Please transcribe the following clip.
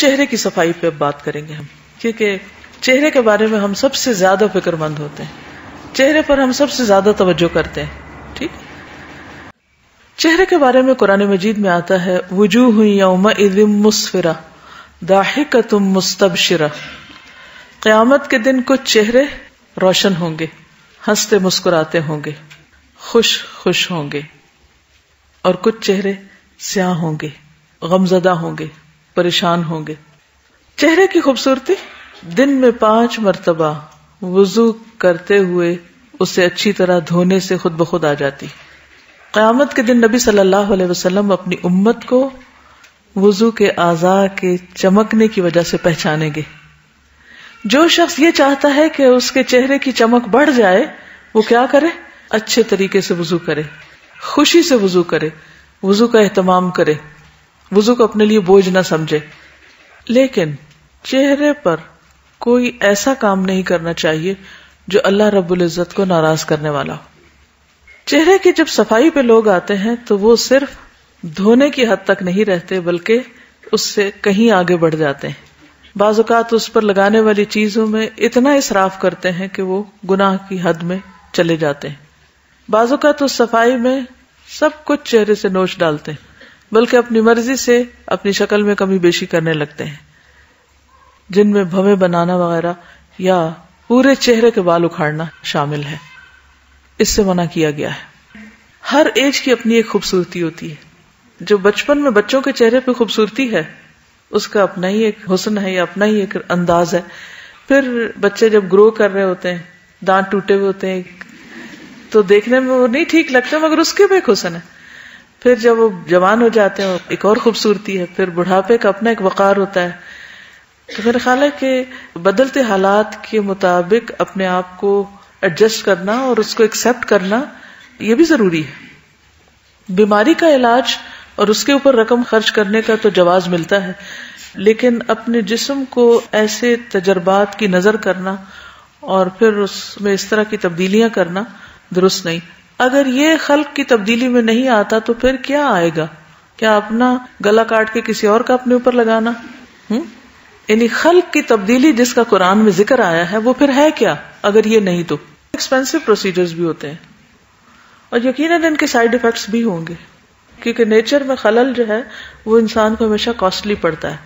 چہرے کی صفائی پہ اب بات کریں گے ہم، کیونکہ چہرے کے بارے میں ہم سب سے زیادہ فکر مند ہوتے ہیں، چہرے پر ہم سب سے زیادہ توجہ کرتے ہیں. ٹھیک، چہرے کے بارے میں قرآن مجید میں آتا ہے وجوہ یومئذ مسفرہ ضاحکۃ مستبشرہ. قیامت کے دن کچھ چہرے روشن ہوں گے، ہنستے مسکراتے ہوں گے، خوش ہوں گے، اور کچھ چہرے سیاہ ہوں گے، غمزدہ ہوں گے، پریشان ہوں گے. چہرے کی خوبصورتی دن میں 5 مرتبہ وضو کرتے ہوئے اسے اچھی طرح دھونے سے خود بخود آ جاتی. قیامت کے دن نبی صلی اللہ علیہ وسلم اپنی امت کو وضو کے اعضاء کے چمکنے کی وجہ سے پہچانیں گے. جو شخص یہ چاہتا ہے کہ اس کے چہرے کی چمک بڑھ جائے وہ کیا کرے؟ اچھے طریقے سے وضو کرے، خوشی سے وضو کرے، وضو کا اہتمام کرے، وضو کو اپنے لیے بوجھ نہ سمجھے. لیکن چہرے پر کوئی ایسا کام نہیں کرنا چاہیے جو اللہ رب العزت کو ناراض کرنے والا ہو. چہرے کی جب صفائی پہ لوگ آتے ہیں تو وہ صرف دھونے کی حد تک نہیں رہتے بلکہ اس سے کہیں آگے بڑھ جاتے ہیں. بعض اوقات اس پر لگانے والی چیزوں میں اتنا اسراف کرتے ہیں کہ وہ گناہ کی حد میں چلے جاتے ہیں. بعض اوقات اس صفائی میں سب کچھ چہرے سے نوچ ڈالتے ہیں بلکہ اپنی مرضی سے اپنی شکل میں کمی بیشی کرنے لگتے ہیں، جن میں بھویں بنانا وغیرہ یا پورے چہرے کے بال اکھاڑنا شامل ہے. اس سے منع کیا گیا ہے. ہر ایج کی اپنی ایک خوبصورتی ہوتی ہے. جو بچپن میں بچوں کے چہرے پہ خوبصورتی ہے اس کا اپنا ہی ایک حسن ہے یا اپنا ہی ایک انداز ہے. پھر بچے جب گرو کر رہے ہوتے ہیں، دانت ٹوٹے ہوئے ہوتے ہیں تو دیکھنے میں وہ نہیں ٹھیک لگتے مگر اس کے بھی ایک حسن ہے. پھر جب وہ جوان ہو جاتے ہیں ایک اور خوبصورتی ہے. پھر بڑھاپے کا اپنا ایک وقار ہوتا ہے. تو میرا خیال ہے کہ بدلتے حالات کے مطابق اپنے آپ کو ایڈجسٹ کرنا اور اس کو ایکسپٹ کرنا یہ بھی ضروری ہے. بیماری کا علاج اور اس کے اوپر رقم خرچ کرنے کا تو جواز ملتا ہے، لیکن اپنے جسم کو ایسے تجربات کی نظر کرنا اور پھر اس میں اس طرح کی تبدیلیاں کرنا درست نہیں. اگر یہ خلق کی تبدیلی میں نہیں آتا تو پھر کیا آئے گا؟ کیا اپنا گلا کاٹ کے کسی اور کا اپنے اوپر لگانا؟ یعنی خلق کی تبدیلی جس کا قرآن میں ذکر آیا ہے وہ پھر ہے کیا اگر یہ نہیں؟ تو ایکسپینسو پروسیجرز بھی ہوتے ہیں اور یقیناً ان کے سائیڈ ایفیکٹس بھی ہوں گے، کیونکہ نیچر میں خلل جو ہے وہ انسان کو ہمیشہ کاسٹلی پڑتا ہے.